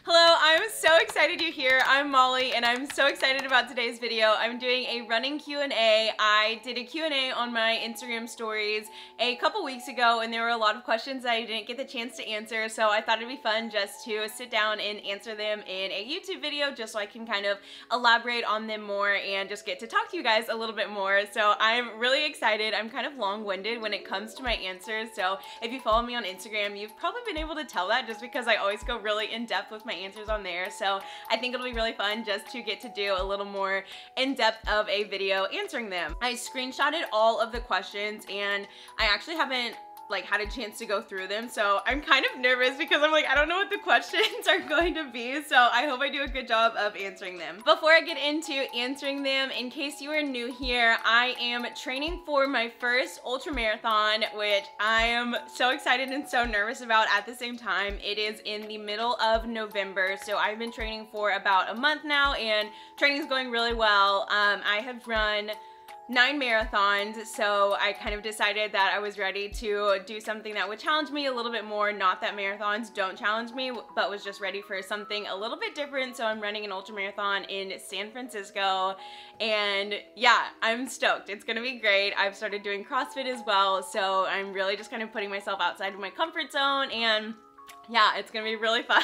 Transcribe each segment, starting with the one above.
Hello, I'm so excited you're here. I'm Molly and I'm so excited about today's video. I'm doing a running Q&A. I did a Q&A on my Instagram stories a couple weeks ago and there were a lot of questions that I didn't get the chance to answer, so I thought it'd be fun just to sit down and answer them in a YouTube video just so I can kind of elaborate on them more and just get to talk to you guys a little bit more. So I'm really excited. I'm kind of long-winded when it comes to my answers, so if you follow me on Instagram, you've probably been able to tell that just because I always go really in-depth with my answers on there. So I think it'll be really fun just to get to do a little more in-depth of a video answering them. I screenshotted all of the questions and I actually haven't had a chance to go through them, so I'm kind of nervous because I'm like, I don't know what the questions are going to be, so I hope I do a good job of answering them. Before I get into answering them, in case you are new here, I am training for my first ultra marathon, which I am so excited and so nervous about at the same time. It is in the middle of November, so I've been training for about a month now and training is going really well. I have run 9 marathons, so I kind of decided that I was ready to do something that would challenge me a little bit more. Not that marathons don't challenge me, but was just ready for something a little bit different. So I'm running an ultra marathon in San Francisco and yeah, I'm stoked. It's gonna be great. I've started doing CrossFit as well, so I'm really just kind of putting myself outside of my comfort zone, and yeah, it's gonna be really fun.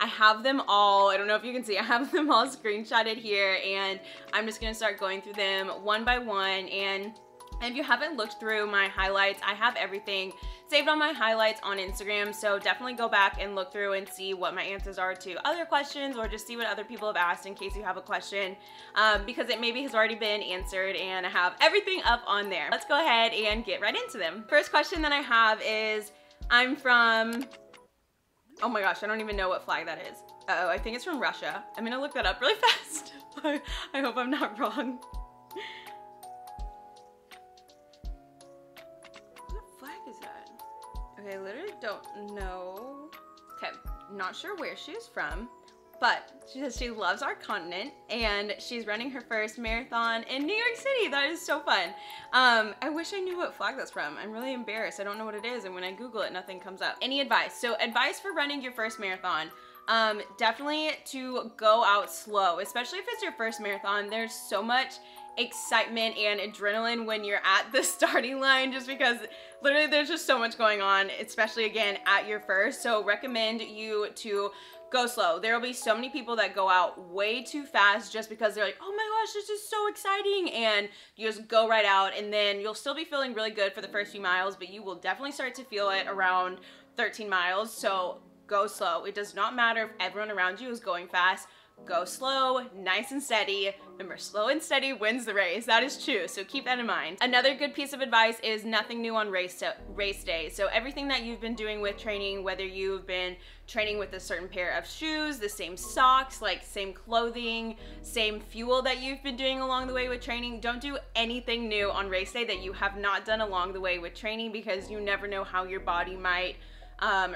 I have them all, I don't know if you can see, I have them all screenshotted here and I'm just gonna start going through them one by one. And if you haven't looked through my highlights, I have everything saved on my highlights on Instagram, so definitely go back and look through and see what my answers are to other questions or just see what other people have asked in case you have a question, because it maybe has already been answered and I have everything up on there. Let's go ahead and get right into them. First question that I have is, I'm from, oh my gosh, I don't even know what flag that is. Uh-oh, I think it's from Russia. I'm gonna look that up really fast. I hope I'm not wrong. What flag is that? Okay, I literally don't know. Okay, not sure where she's from, but she says she loves our continent and she's running her first marathon in New York City. That is so fun. I wish I knew what flag that's from. I'm really embarrassed. I don't know what it is, and when I Google it, nothing comes up. Any advice? So advice for running your first marathon. Definitely to go out slow, especially if it's your first marathon. There's so much excitement and adrenaline when you're at the starting line just because literally there's just so much going on, especially again at your first. So recommend you to go slow. There will be so many people that go out way too fast just because they're like, oh my gosh, this is so exciting, and you just go right out, and then you'll still be feeling really good for the first few miles, but you will definitely start to feel it around 13 miles. So go slow. It does not matter if everyone around you is going fast. Go slow, nice and steady. Remember, slow and steady wins the race. That is true, so keep that in mind. Another good piece of advice is nothing new on race day. So everything that you've been doing with training, whether you've been training with a certain pair of shoes, the same socks, same clothing, same fuel that you've been doing along the way with training, don't do anything new on race day that you have not done along the way with training, because you never know how your body might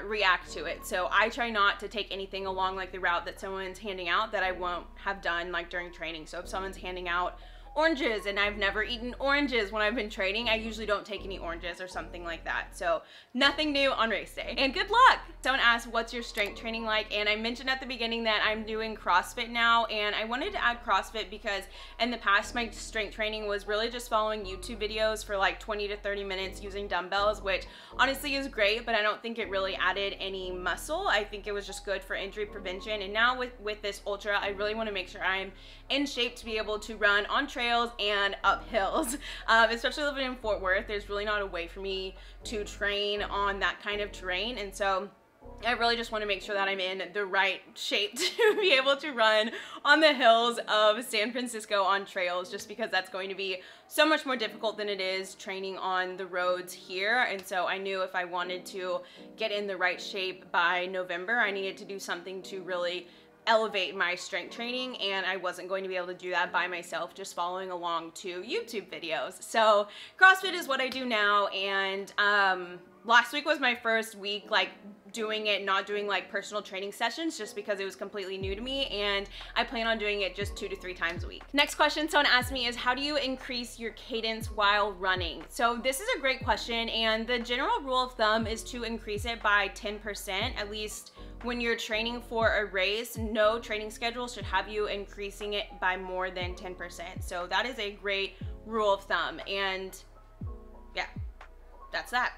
react to it. So I try not to take anything along the route that someone's handing out that I won't have done during training. So if someone's handing out oranges and I've never eaten oranges when I've been training, I usually don't take any oranges or something like that. So nothing new on race day. And good luck! Someone asked, what's your strength training like? And I mentioned at the beginning that I'm doing CrossFit now, and I wanted to add CrossFit because in the past my strength training was really just following YouTube videos for 20 to 30 minutes using dumbbells, which honestly is great, but I don't think it really added any muscle. I think it was just good for injury prevention. And now with this ultra, I really want to make sure I'm in shape to be able to run on trails and up hills. Especially living in Fort Worth, there's really not a way for me to train on that kind of terrain, and so I really just want to make sure that I'm in the right shape to be able to run on the hills of San Francisco on trails, just because that's going to be so much more difficult than it is training on the roads here. And so I knew if I wanted to get in the right shape by November, I needed to do something to really elevate my strength training, and I wasn't going to be able to do that by myself just following along to YouTube videos. So CrossFit is what I do now, and last week was my first week doing it, not doing personal training sessions, just because it was completely new to me, and I plan on doing it just 2 to 3 times a week. Next question someone asked me is, how do you increase your cadence while running? So this is a great question, and the general rule of thumb is to increase it by 10%, at least when you're training for a race, no training schedule should have you increasing it by more than 10%. So that is a great rule of thumb. And yeah, that's that.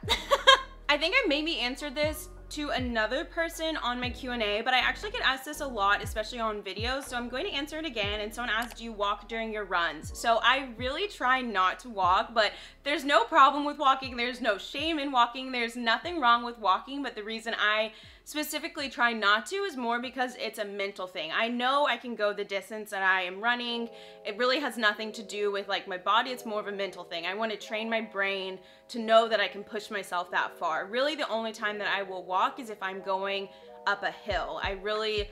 I think I maybe answered this to another person on my Q&A, but I actually get asked this a lot, especially on videos, so I'm going to answer it again. And someone asked, do you walk during your runs? So I really try not to walk, but there's no problem with walking. There's no shame in walking. There's nothing wrong with walking, but the reason I specifically try not to is more because it's a mental thing. I know I can go the distance that I am running. It really has nothing to do with like my body. It's more of a mental thing. I want to train my brain to know that I can push myself that far. Really, the only time that I will walk is if I'm going up a hill. I really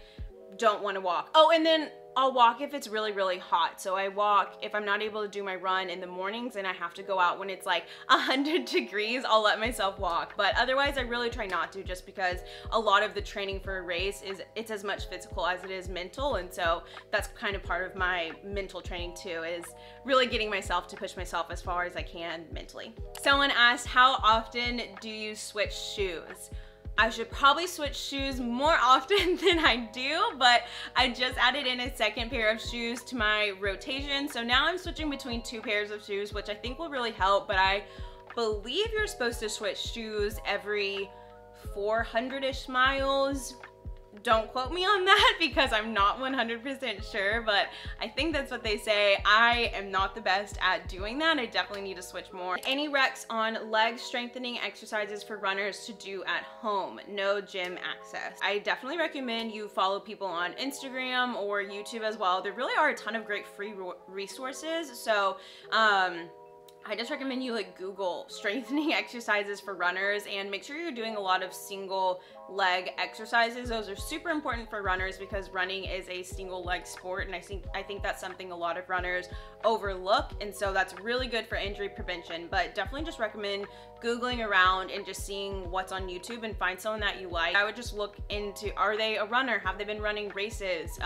don't want to walk. Oh, and then I'll walk if it's really, really hot. So I walk if I'm not able to do my run in the mornings and I have to go out when it's like 100 degrees, I'll let myself walk. But otherwise, I really try not to, just because a lot of the training for a race it's as much physical as it is mental. And so that's kind of part of my mental training too, is really getting myself to push myself as far as I can mentally. Someone asked, how often do you switch shoes? I should probably switch shoes more often than I do, but I just added in a second pair of shoes to my rotation. So now I'm switching between 2 pairs of shoes, which I think will really help, but I believe you're supposed to switch shoes every 400-ish miles. Don't quote me on that because I'm not 100% sure, but I think that's what they say. I am not the best at doing that. I definitely need to switch more. Any recs on leg strengthening exercises for runners to do at home? No gym access. I definitely recommend you follow people on Instagram or YouTube as well. There really are a ton of great free resources. So, I just recommend you like Google strengthening exercises for runners and make sure you're doing a lot of single leg exercises. Those are super important for runners because running is a single leg sport, and I think that's something a lot of runners overlook, and so that's really good for injury prevention. But definitely just recommend Googling around and just seeing what's on YouTube and find someone that you like. I would just look into, are they a runner? Have they been running races?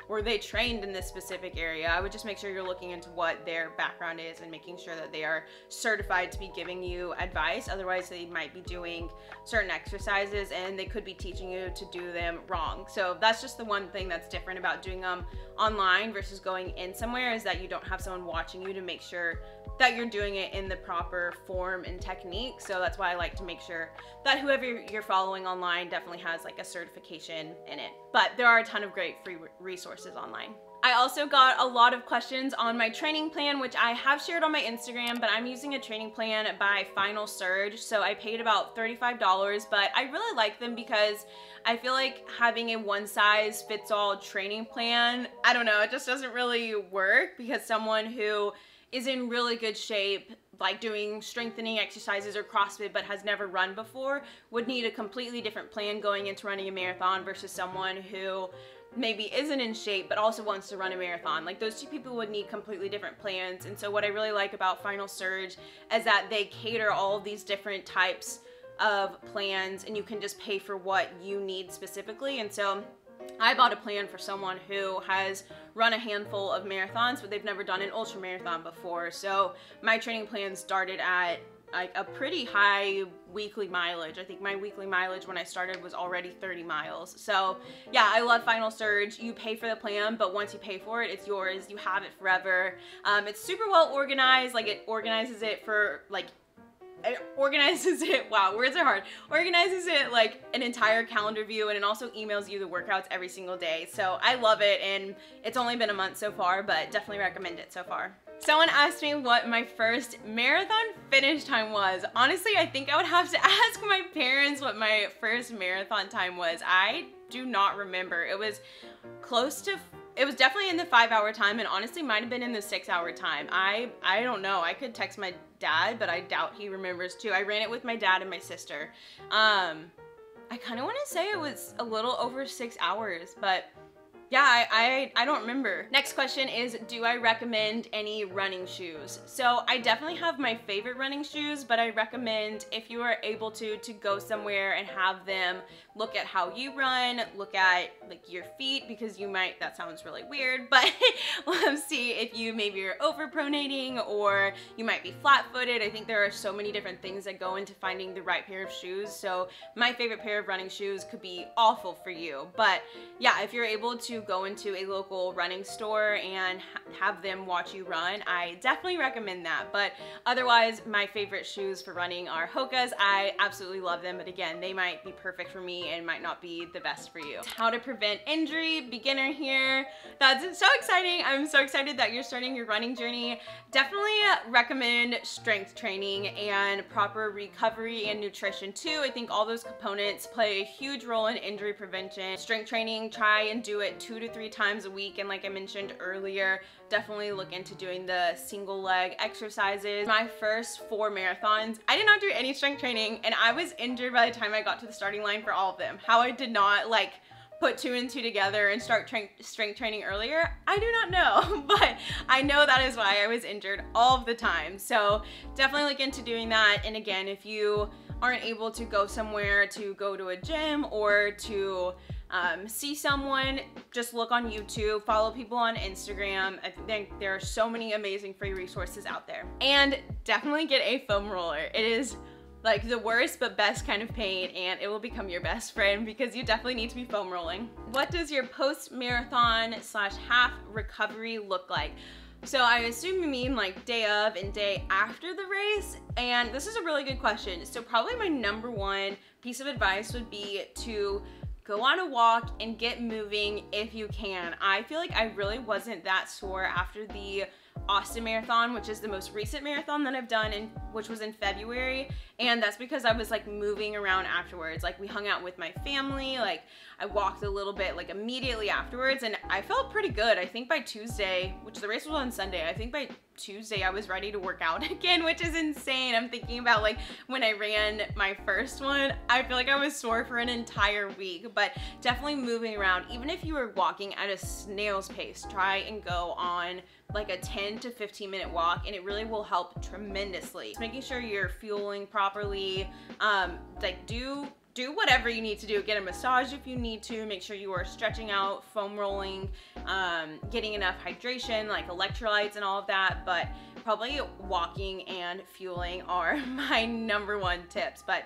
Were they trained in this specific area? I would just make sure you're looking into what their background is and making sure that they are certified to be giving you advice. Otherwise, they might be doing certain exercises and they could be teaching you to do them wrong. So that's just the one thing that's different about doing them online versus going in somewhere, is that you don't have someone watching you to make sure that you're doing it in the proper form and technique. So that's why I like to make sure that whoever you're following online definitely has like a certification in it. But there are a ton of great free resources online. I also got a lot of questions on my training plan, which I have shared on my Instagram, but I'm using a training plan by Final Surge. So I paid about $35, but I really like them because I feel like having a one-size-fits-all training plan, I don't know, it just doesn't really work, because someone who is in really good shape, like doing strengthening exercises or CrossFit but has never run before, would need a completely different plan going into running a marathon versus someone who maybe isn't in shape but also wants to run a marathon. Like, those two people would need completely different plans. And so what I really like about Final Surge is that they cater all of these different types of plans, and you can just pay for what you need specifically. And so I bought a plan for someone who has run a handful of marathons, but they've never done an ultra marathon before. So my training plan started at like a pretty high weekly mileage. I think my weekly mileage when I started was already 30 miles. So yeah, I love Final Surge. You pay for the plan, but once you pay for it, it's yours. You have it forever. It's super well organized. Like, it organizes it for like, wow, words are hard. Organizes it like an entire calendar view, and it also emails you the workouts every single day. So I love it, and it's only been a month so far, but definitely recommend it so far. Someone asked me what my first marathon finish time was. Honestly, I think I would have to ask my parents what my first marathon time was. I do not remember. It was it was definitely in the 5-hour time, and honestly might have been in the 6-hour time. I don't know. I could text my dad, but I doubt he remembers too. I ran it with my dad and my sister. I kind of want to say it was a little over 6 hours, but Yeah, I don't remember. Next question is, do I recommend any running shoes? So I definitely have my favorite running shoes, but I recommend, if you are able to go somewhere and have them look at how you run, look at like your feet, because you might, that sounds really weird, but see if you maybe are overpronating or you might be flat-footed. I think there are so many different things that go into finding the right pair of shoes. So my favorite pair of running shoes could be awful for you. But yeah, if you're able to go into a local running store and have them watch you run, I definitely recommend that. But otherwise, my favorite shoes for running are Hoka's. I absolutely love them, but again, they might be perfect for me and might not be the best for you. How to prevent injury, beginner here. That's so exciting. I'm so excited that you're starting your running journey. Definitely recommend strength training and proper recovery and nutrition too. I think all those components play a huge role in injury prevention. Strength training, try and do it 2 to 3 times a week, and like I mentioned earlier, definitely look into doing the single leg exercises. My first 4 marathons, I did not do any strength training, and I was injured by the time I got to the starting line for all of them. How I did not like put 2 and 2 together and start strength training earlier, I do not know, but I know that is why I was injured all of the time. So definitely look into doing that. And again, if you aren't able to go somewhere to go to a gym or to see someone, just look on YouTube, follow people on Instagram. I think there are so many amazing free resources out there. And definitely get a foam roller. It is like the worst but best kind of pain, and it will become your best friend because you definitely need to be foam rolling. What does your post-marathon / half recovery look like? So I assume you mean like day of and day after the race, and this is a really good question. So probably my number 1 piece of advice would be to go on a walk and get moving if you can. I feel like I really wasn't that sore after the Austin Marathon, which is the most recent marathon that I've done, and which was in February, and that's because I was like moving around afterwards. Like we hung out with my family, like I walked a little bit like immediately afterwards, and I felt pretty good. I think by Tuesday, which the race was on Sunday, I think by Tuesday I was ready to work out again, which is insane. I'm thinking about like when I ran my first one, I feel like I was sore for an entire week. But definitely moving around, even if you were walking at a snail's pace, try and go on like a 10 to 15 minute walk, and it really will help tremendously. Just making sure you're fueling properly, like do whatever you need to do. Get a massage if you need to. Make sure you are stretching out, foam rolling, getting enough hydration, like electrolytes and all of that. But probably walking and fueling are my number 1 tips. But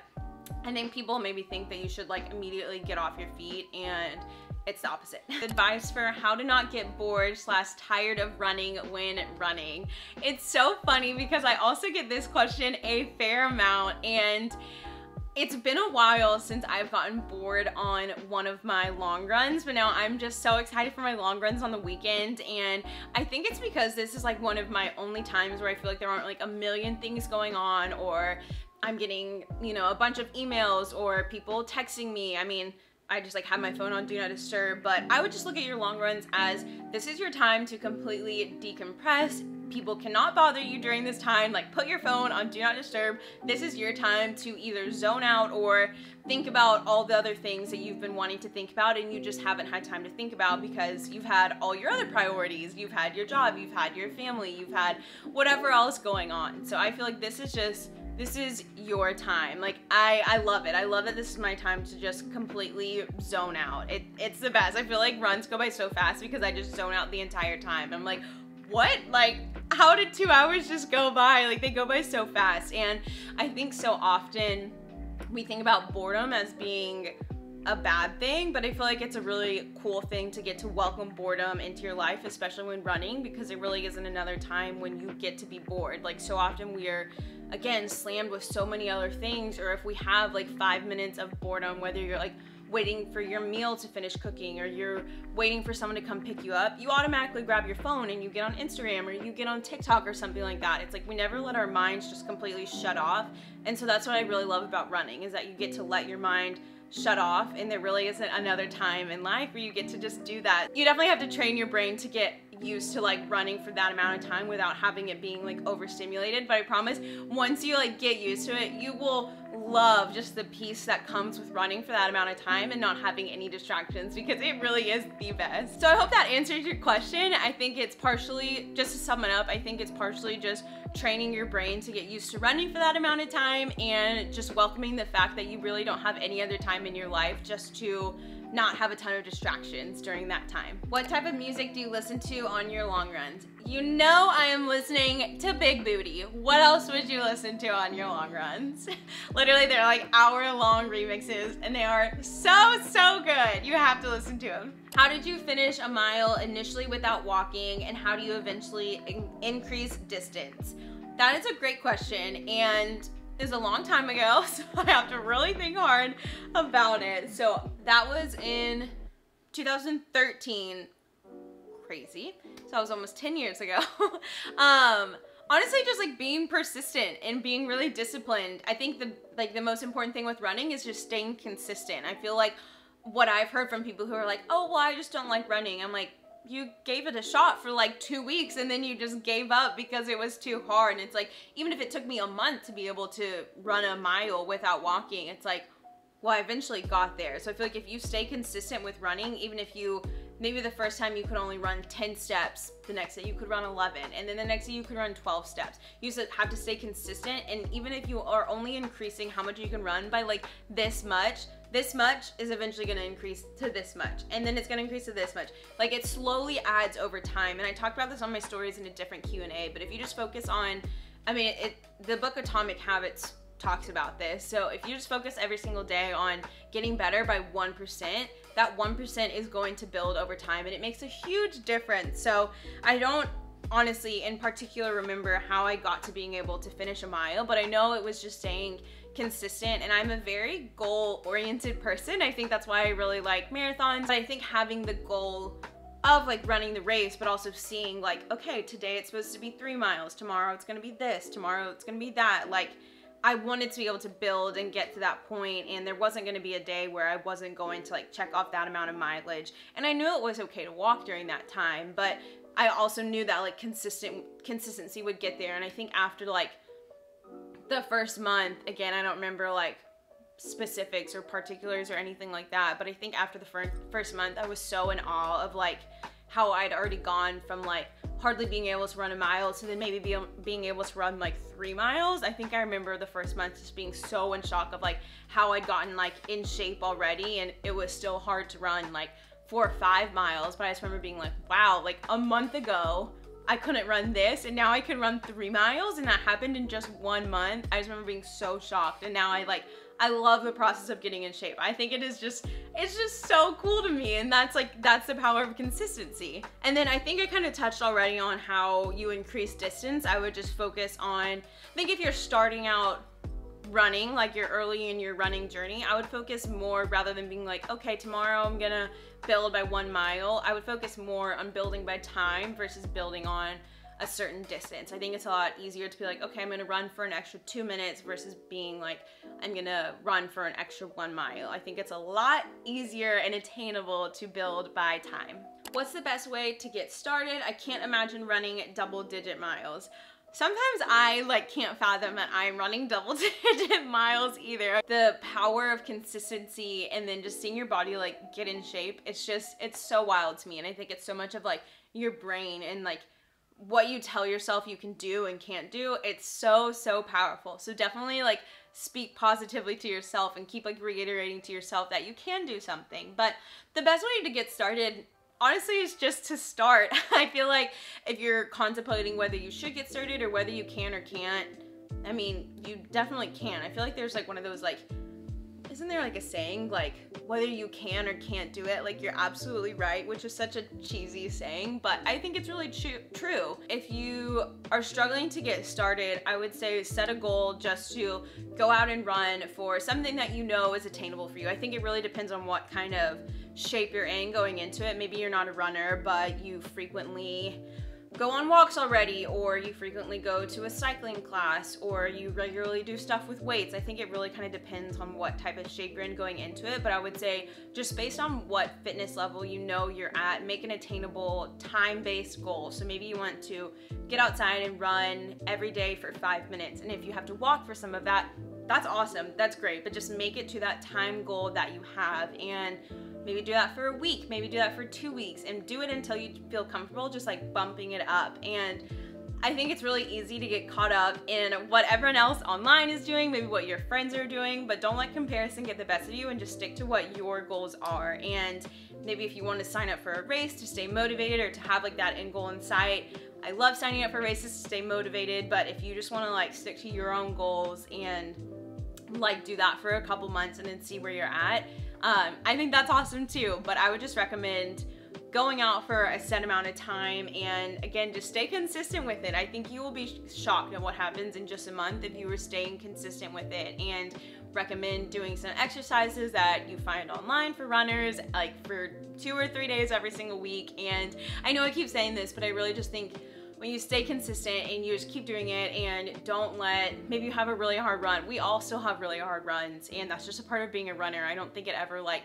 I think people maybe think that you should like immediately get off your feet, and it's the opposite. Advice for how to not get bored / tired of running when running. It's so funny because I also get this question a fair amount, and it's been a while since I've gotten bored on one of my long runs, but now I'm just so excited for my long runs on the weekend. And I think it's because this is like one of my only times where I feel like there aren't like a million things going on, or I'm getting, you know, a bunch of emails or people texting me. I mean, I just like have my phone on Do Not Disturb, but I would just look at your long runs as this is your time to completely decompress. People cannot bother you during this time. Like, put your phone on Do Not Disturb. This is your time to either zone out or think about all the other things that you've been wanting to think about and you just haven't had time to think about because you've had all your other priorities. You've had your job, you've had your family, you've had whatever else going on. So I feel like this is your time. Like, I love it. I love that this is my time to just completely zone out. It's the best. I feel like runs go by so fast because I just zone out the entire time. I'm like, what? Like, how did 2 hours just go by? Like, they go by so fast. And I think so often we think about boredom as being a bad thing, but I feel like it's a really cool thing to get to welcome boredom into your life, especially when running, because there really isn't another time when you get to be bored. Like, so often we are, again, slammed with so many other things, or if we have like 5 minutes of boredom, whether you're like waiting for your meal to finish cooking or you're waiting for someone to come pick you up, you automatically grab your phone and you get on Instagram or you get on TikTok or something like that. It's like we never let our minds just completely shut off. And so that's what I really love about running, is that you get to let your mind shut off, and there really isn't another time in life where you get to just do that. You definitely have to train your brain to get used to like running for that amount of time without having it being like overstimulated. But I promise, once you like get used to it, you will love just the peace that comes with running for that amount of time and not having any distractions, because it really is the best. So I hope that answers your question. I think it's partially, just to sum it up, I think it's partially just training your brain to get used to running for that amount of time, and just welcoming the fact that you really don't have any other time in your life just to not have a ton of distractions during that time. What type of music do you listen to on your long runs? You know I am listening to Big Booty. What else would you listen to on your long runs? Literally, they're like hour-long remixes, and they are so good. You have to listen to them. How did you finish a mile initially without walking, and how do you eventually increase distance? That is a great question, and is a long time ago, so I have to really think hard about it. So that was in 2013. Crazy. So that was almost 10 years ago. Honestly, just like being persistent and being really disciplined. I think the most important thing with running is just staying consistent. I feel like what I've heard from people who are like, oh, well, I just don't like running. I'm like, you gave it a shot for like 2 weeks and then you just gave up because it was too hard. And it's like, even if it took me a month to be able to run a mile without walking, it's like, well, I eventually got there. So I feel like if you stay consistent with running, even if you, maybe the first time you could only run 10 steps, the next day you could run 11, and then the next day you could run 12 steps. You just have to stay consistent, and even if you are only increasing how much you can run by like this much is eventually gonna increase to this much, and then it's gonna increase to this much. Like, it slowly adds over time, and I talked about this on my stories in a different Q&A, but if you just focus on, I mean, the book Atomic Habits talks about this. So if you just focus every single day on getting better by 1%, that 1% is going to build over time, and it makes a huge difference. So I don't honestly in particular remember how I got to being able to finish a mile, but I know it was just staying consistent, and I'm a very goal-oriented person. I think that's why I really like marathons. But I think having the goal of like running the race, but also seeing like, okay, today it's supposed to be 3 miles, tomorrow it's gonna be this, tomorrow it's gonna be that. Like, I wanted to be able to build and get to that point, and there wasn't going to be a day where I wasn't going to like check off that amount of mileage. And I knew it was okay to walk during that time, but I also knew that like consistency would get there. And I think after like the first month, again, I don't remember like specifics or particulars or anything like that, but I think after the first month, I was so in awe of like how I'd already gone from like hardly being able to run a mile to then maybe being able to run like 3 miles. I think I remember the first month just being so in shock of like how I'd gotten like in shape already, and it was still hard to run like 4 or 5 miles, but I just remember being like, wow, like a month ago I couldn't run this, and now I can run 3 miles, and that happened in just 1 month. I just remember being so shocked, and now I love the process of getting in shape. I think it's just so cool to me, and that's the power of consistency. And then I think I kind of touched already on how you increase distance. I would just focus on, I think if you're starting out running, like you're early in your running journey, I would focus more, rather than being like, okay, tomorrow I'm gonna build by 1 mile, I would focus more on building by time versus building on a certain distance. I think it's a lot easier to be like, okay, I'm gonna run for an extra 2 minutes versus being like, I'm gonna run for an extra 1 mile. I think it's a lot easier and attainable to build by time. What's the best way to get started? I can't imagine running double-digit miles. Sometimes I like can't fathom that I'm running double-digit miles either. The power of consistency and then just seeing your body like get in shape, it's so wild to me. And I think it's so much of like your brain and like what you tell yourself you can do and can't do. It's so powerful. So definitely like speak positively to yourself and keep like reiterating to yourself that you can do something. But the best way to get started, honestly, is just to start. I feel like if you're contemplating whether you should get started or whether you can or can't, I mean, you definitely can. I feel like there's like one of those like, isn't there like a saying like whether you can or can't do it, like you're absolutely right, which is such a cheesy saying, but I think it's really true. If you are struggling to get started, I would say set a goal just to go out and run for something that you know is attainable for you. I think it really depends on what kind of shape you're in going into it. Maybe you're not a runner, but you frequently go on walks already, or you frequently go to a cycling class, or you regularly do stuff with weights. I think it really kind of depends on what type of shape you're in going into it, but I would say just based on what fitness level you know you're at, make an attainable time-based goal. So maybe you want to get outside and run every day for 5 minutes, and if you have to walk for some of that, that's awesome, that's great, but just make it to that time goal that you have, and maybe do that for a week, maybe do that for 2 weeks, and do it until you feel comfortable just like bumping it up. And I think it's really easy to get caught up in what everyone else online is doing, maybe what your friends are doing, but don't let comparison get the best of you, and just stick to what your goals are. And maybe if you want to sign up for a race to stay motivated, or to have like that end goal in sight, I love signing up for races to stay motivated, but if you just want to like stick to your own goals and like do that for a couple months and then see where you're at, I think that's awesome too. But I would just recommend going out for a set amount of time, and again, just stay consistent with it. I think you will be shocked at what happens in just a month if you were staying consistent with it. And recommend doing some exercises that you find online for runners, like for 2 or 3 days every single week. And I know I keep saying this, but I really just think when you stay consistent and you just keep doing it, and don't let, maybe you have a really hard run. We all still have really hard runs, and that's just a part of being a runner. I don't think it ever like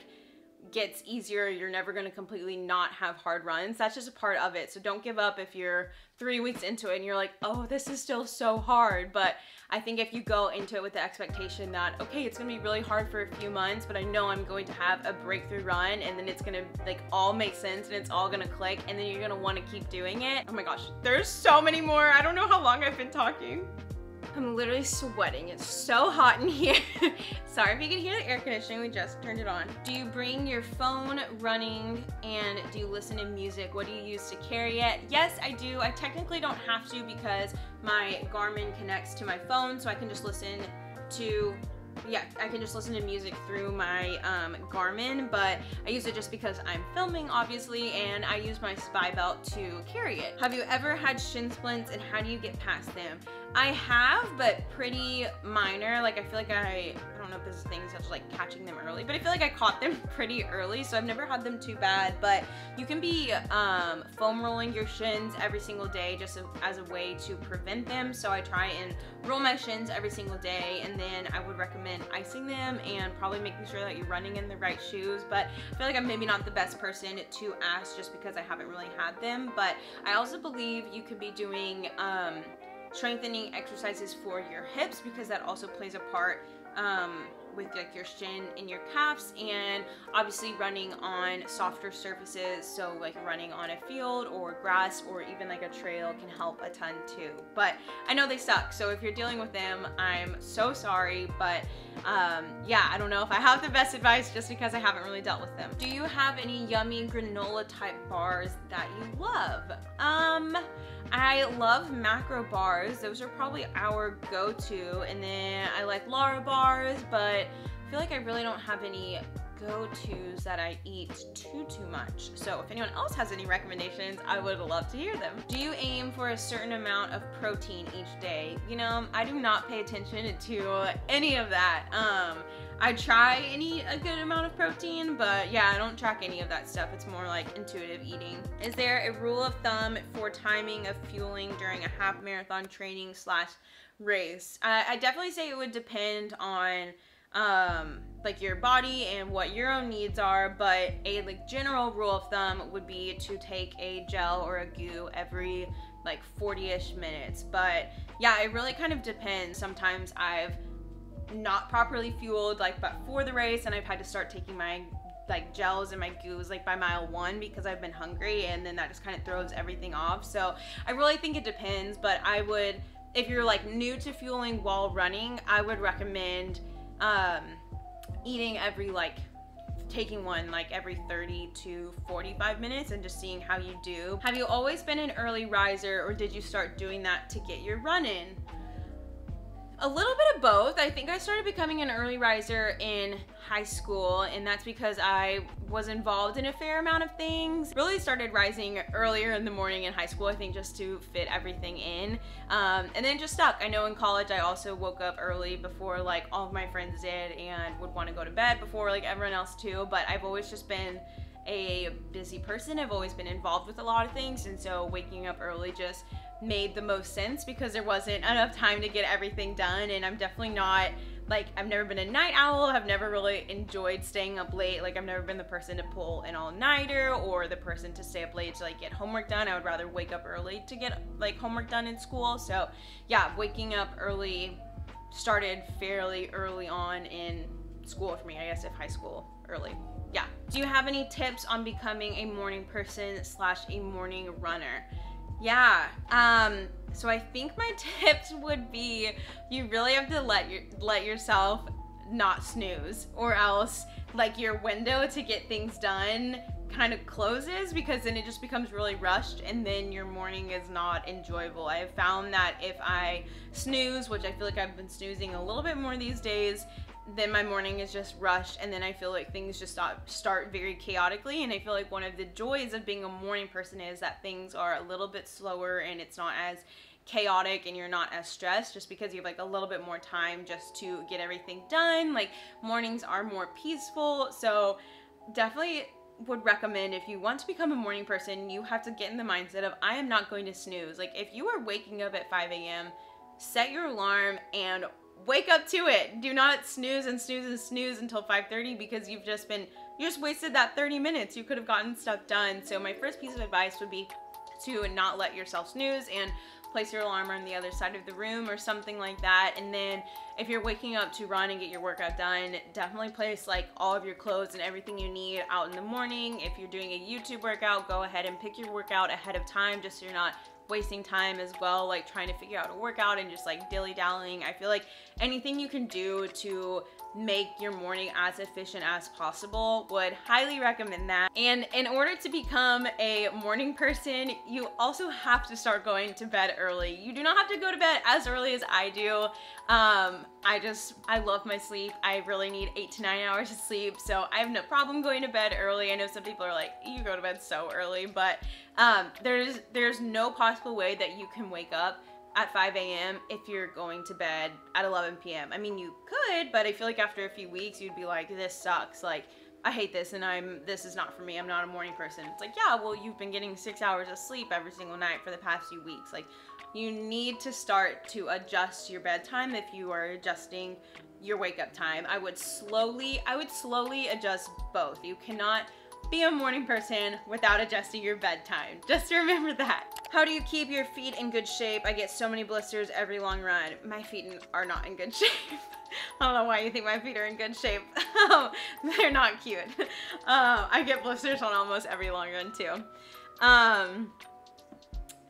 gets easier. You're never going to completely not have hard runs. That's just a part of it. So don't give up if you're 3 weeks into it and you're like, oh, this is still so hard. But I think if you go into it with the expectation that, okay, it's gonna be really hard for a few months, but I know I'm going to have a breakthrough run, and then it's gonna like all make sense and it's all gonna click, and then you're gonna want to keep doing it. Oh my gosh, there's so many more. I don't know how long I've been talking. I'm literally sweating. It's so hot in here. Sorry if you can hear the air conditioning, we just turned it on. Do you bring your phone running, and do you listen to music? What do you use to carry it? Yes, I do. I technically don't have to because my Garmin connects to my phone, so I can just listen to music through my Garmin, but I use it just because I'm filming, obviously, and I use my spy belt to carry it. Have you ever had shin splints, and how do you get past them? I have, but pretty minor. Like, I feel like I don't know if this is things such as like catching them early, but I feel like I caught them pretty early, so I've never had them too bad. But you can be foam rolling your shins every single day just as a way to prevent them. So I try and roll my shins every single day, and then I would recommend icing them and probably making sure that you're running in the right shoes. But I feel like I'm maybe not the best person to ask just because I haven't really had them. But I also believe you could be doing strengthening exercises for your hips, because that also plays a part with like your shin and your calves, and obviously running on softer surfaces, so like running on a field or grass or even like a trail can help a ton too. But I know they suck, so if you're dealing with them, I'm so sorry. But yeah, I don't know if I have the best advice just because I haven't really dealt with them. Do you have any yummy granola type bars that you love? I love macro bars. Those are probably our go-to, and then I like Lara bars, but I feel like I really don't have any go-tos that I eat too much. So if anyone else has any recommendations, I would love to hear them. Do you aim for a certain amount of protein each day? You know, I do not pay attention to any of that. I try and eat a good amount of protein, but yeah, I don't track any of that stuff. It's more like intuitive eating. Is there a rule of thumb for timing of fueling during a half marathon training / race? I definitely say it would depend on like your body and what your own needs are, but a like general rule of thumb would be to take a gel or a goo every like 40-ish minutes. But yeah, it really kind of depends. Sometimes I've not properly fueled like before the race, and I've had to start taking my like gels and my goos like by mile 1 because I've been hungry, and then that just kind of throws everything off. So I really think it depends, but I would, if you're like new to fueling while running, I would recommend eating every like taking one like every 30 to 45 minutes and just seeing how you do. Have you always been an early riser, or did you start doing that to get your run in? A little bit of both. I think I started becoming an early riser in high school, and that's because I was involved in a fair amount of things. Really started rising earlier in the morning in high school, I think, just to fit everything in, and then just stuck. I know in college I also woke up early before like all of my friends did, and would want to go to bed before like everyone else too, but I've always just been a busy person. I've always been involved with a lot of things, and so waking up early just made the most sense because there wasn't enough time to get everything done. And I'm definitely not, like, I've never been a night owl. I've never really enjoyed staying up late. Like, I've never been the person to pull an all-nighter or the person to stay up late to like get homework done. I would rather wake up early to get like homework done in school. So yeah, waking up early started fairly early on in school for me, I guess, if high school early. Yeah. Do you have any tips on becoming a morning person / a morning runner? Yeah, so I think my tips would be you really have to let yourself not snooze, or else like your window to get things done kind of closes, because then it just becomes really rushed and then your morning is not enjoyable. I have found that if I snooze, which I feel like I've been snoozing a little bit more these days, then my morning is just rushed, and then I feel like things just start very chaotically. And I feel like one of the joys of being a morning person is that things are a little bit slower and it's not as chaotic and you're not as stressed, just because you have like a little bit more time just to get everything done. Like, mornings are more peaceful. So definitely would recommend, if you want to become a morning person, you have to get in the mindset of, I am not going to snooze. Like, if you are waking up at 5 a.m., set your alarm and wake up to it. Do not snooze and snooze and snooze until 5:30, because you just wasted that 30 minutes. You could have gotten stuff done. So my first piece of advice would be to not let yourself snooze and place your alarm on the other side of the room or something like that. And then if you're waking up to run and get your workout done, definitely place like all of your clothes and everything you need out in the morning. If you're doing a YouTube workout, go ahead and pick your workout ahead of time, just so you're not wasting time as well, like trying to figure out a workout and just like dilly-dallying. I feel like anything you can do to make your morning as efficient as possible, would highly recommend that. And in order to become a morning person, you also have to start going to bed early. You do not have to go to bed as early as I do. I love my sleep. I really need 8 to 9 hours of sleep, so I have no problem going to bed early. I know some people are like, you go to bed so early, but there's no possible way that you can wake up at 5 a.m. if you're going to bed at 11 p.m. I mean, you could, but I feel like after a few weeks, you'd be like, this sucks. Like, I hate this, and this is not for me. I'm not a morning person. It's like, yeah, well, you've been getting 6 hours of sleep every single night for the past few weeks. Like, you need to start to adjust your bedtime if you are adjusting your wake up time. I would slowly adjust both. You cannot be a morning person without adjusting your bedtime. Just remember that. How do you keep your feet in good shape? I get so many blisters every long run. My feet are not in good shape. I don't know why you think my feet are in good shape. They're not cute. I get blisters on almost every long run too.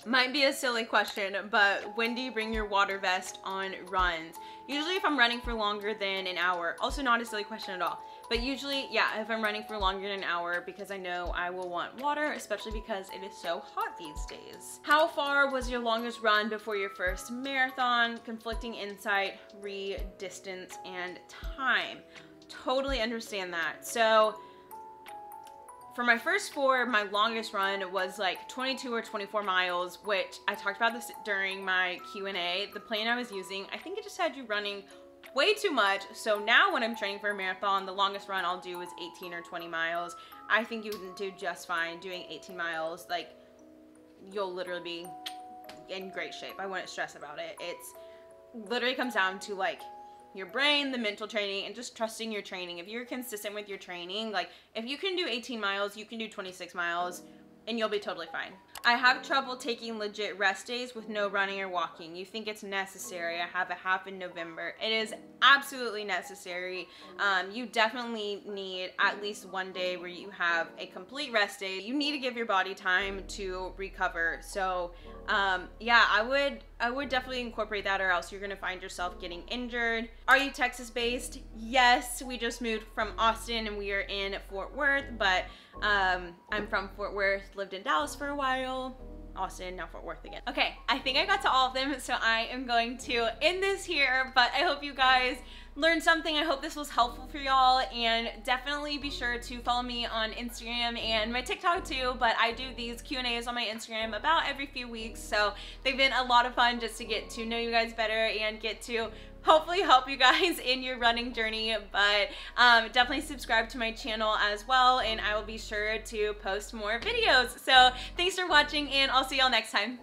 Might be a silly question, but when do you bring your water vest on runs? Usually if I'm running for longer than an hour. Also not a silly question at all. But usually, yeah, if I'm running for longer than an hour, because I know I will want water, especially because it is so hot these days. How far was your longest run before your first marathon? Conflicting insight, read, distance, and time. Totally understand that. So for my first 4, my longest run was like 22 or 24 miles, which I talked about this during my Q&A. The plan I was using, I think it just had you running way too much. So now when I'm training for a marathon, the longest run I'll do is 18 or 20 miles. I think you would do just fine doing 18 miles. Like, you'll literally be in great shape. I wouldn't stress about it. It's literally comes down to like your brain, the mental training, and just trusting your training. If you're consistent with your training, like if you can do 18 miles, you can do 26 miles and you'll be totally fine. I have trouble taking legit rest days with no running or walking. You think it's necessary? I have a half in November. It is absolutely necessary. You definitely need at least one day where you have a complete rest day. You need to give your body time to recover. So yeah, I would definitely incorporate that, or else you're gonna find yourself getting injured. Are you Texas based? Yes, we just moved from Austin and we are in Fort Worth, but I'm from Fort Worth, lived in Dallas for a while, Austin, now Fort Worth again. Okay, I think I got to all of them, so I am going to end this here, but I hope you guys learned something. I hope this was helpful for y'all, and definitely be sure to follow me on Instagram and my TikTok too, but I do these Q&As on my Instagram about every few weeks, so they've been a lot of fun just to get to know you guys better and get to hopefully help you guys in your running journey, but definitely subscribe to my channel as well, and I will be sure to post more videos. So thanks for watching, and I'll see y'all next time.